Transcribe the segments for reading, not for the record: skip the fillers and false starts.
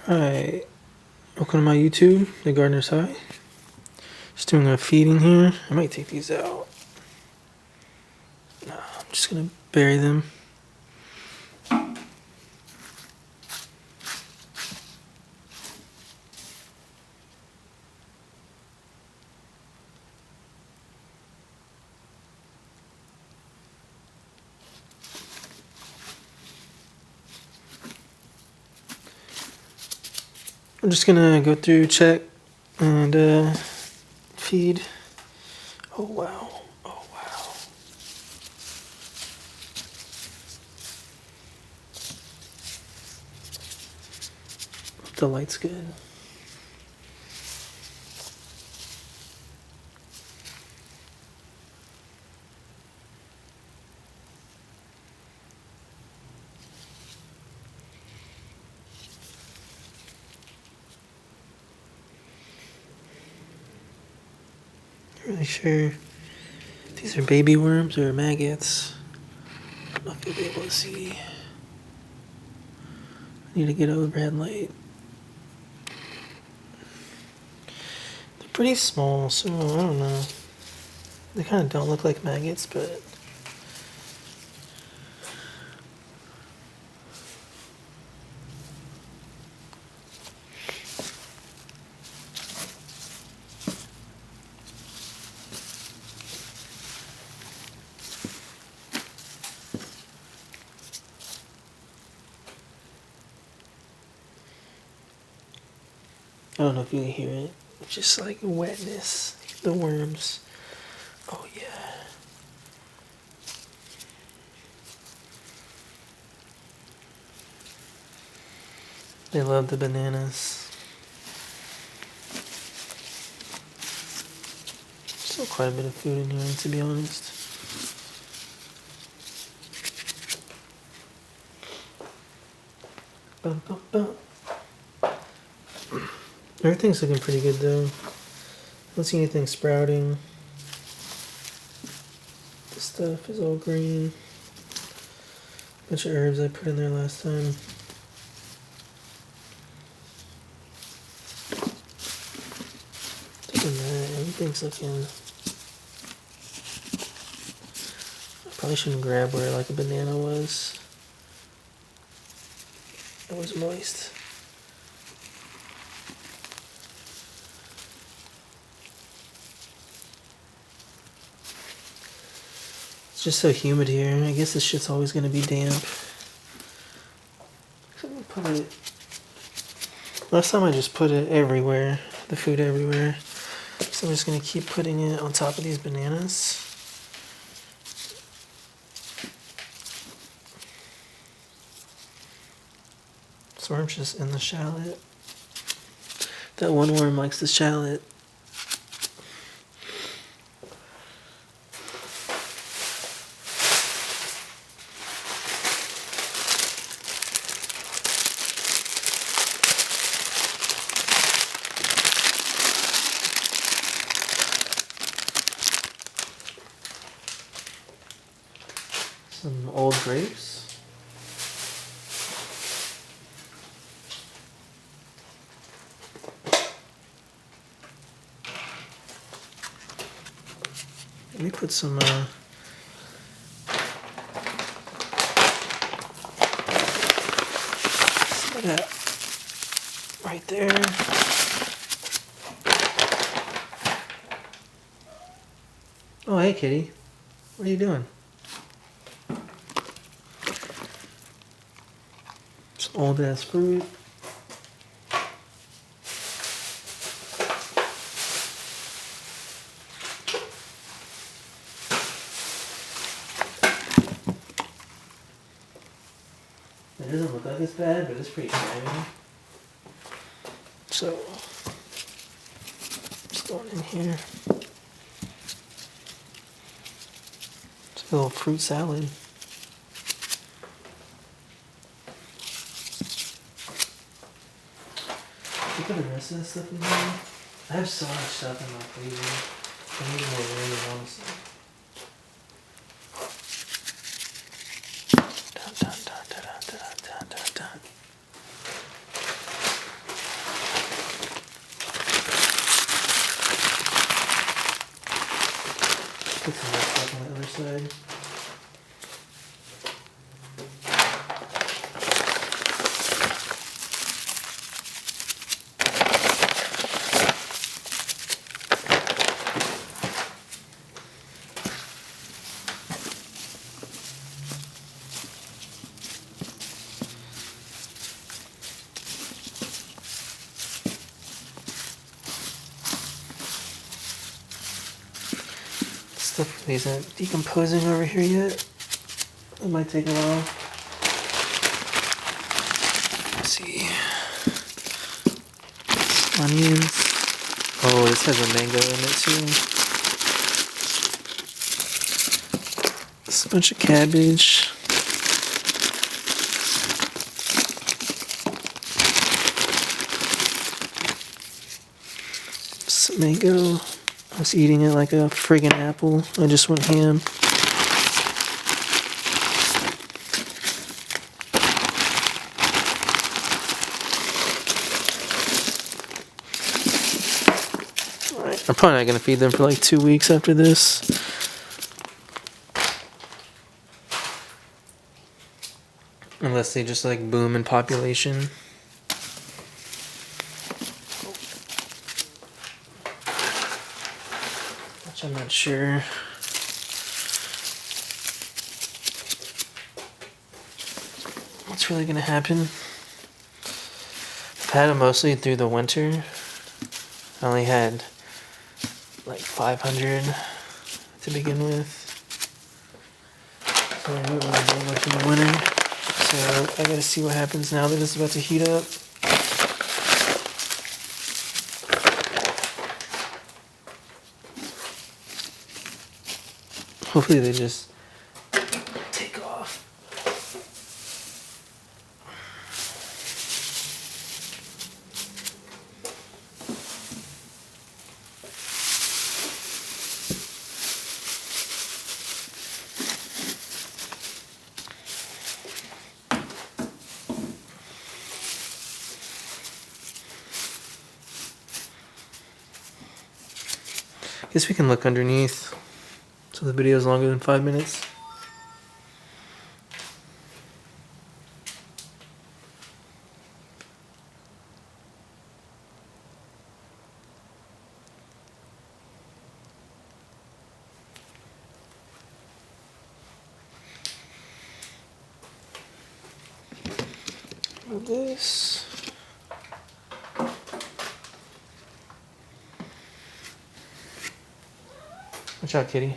Alright, welcome to my YouTube, The Gardener's High. Just doing a feeding here. I might take these out. No, I'm just gonna bury them. I'm just gonna go through, check, and feed. Oh wow, oh wow. The light's good. Not really sure if these are baby worms or maggots. I don't know if you'll be able to see. I need to get overhead light. They're pretty small, so I don't know. They kind of don't look like maggots, but I don't know if you can hear it. It's just like wetness. The worms. Oh yeah. They love the bananas. Still quite a bit of food in here, to be honest. Bum, bum, bum. Everything's looking pretty good though. Don't see anything sprouting. This stuff is all green. Bunch of herbs I put in there last time. Other than that, everything's looking. I probably shouldn't grab where like a banana was. It was moist. It's just so humid here. I guess this shit's always gonna be damp. So I'm gonna put it. Last time I just put it everywhere, the food everywhere. So I'm just gonna keep putting it on top of these bananas. This worm's just in the shallot. That one worm likes the shallot. Some old grapes. Let me put some of that right there. Oh, hey, kitty. What are you doing? Some old ass fruit. It doesn't look like it's bad, but it's pretty shiny. So, just going in here. It's a little fruit salad. Look at the rest of this stuff in here. I have so much stuff in my freezer. I need more room, honestly. Dun, dun, dun, dun, dun, dun, dun, dun. side. Stuff isn't decomposing over here yet. It might take a while. Let's see. Onions. Oh, this has a mango in it too. Just a bunch of cabbage. Some mango. I was eating it like a friggin' apple. I just went ham. Alright, I'm probably not gonna feed them for like 2 weeks after this. Unless they just like boom in population. Which I'm not sure. What's really gonna happen? I've had them mostly through the winter. I only had like 500 to begin with. So I didn't really do much in the winter. So I gotta see what happens now that it's about to heat up. Hopefully they just take off. I guess we can look underneath. So the video is longer than 5 minutes. Move this. Watch out, kitty.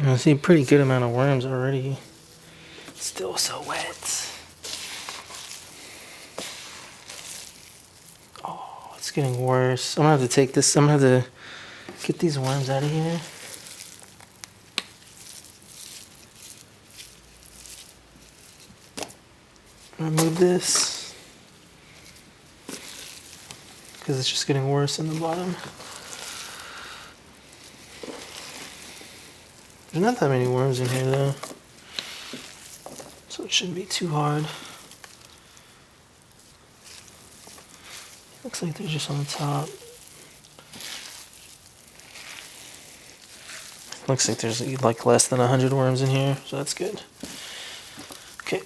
I see a pretty good amount of worms already. Still so wet. Oh, it's getting worse. I'm gonna have to take this. I'm gonna have to get these worms out of here. Remove this because it's just getting worse in the bottom. There's not that many worms in here though, so it shouldn't be too hard. Looks like they're just on the top. Looks like there's like less than 100 worms in here, so that's good. Okay.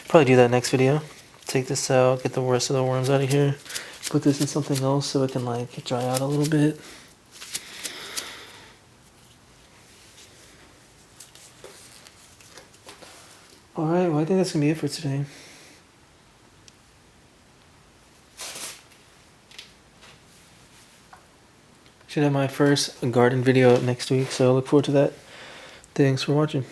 Probably do that next video. Take this out, get the rest of the worms out of here. Put this in something else so it can like dry out a little bit. Alright, well I think that's gonna be it for today. Should have my first garden video up next week, so look forward to that. Thanks for watching.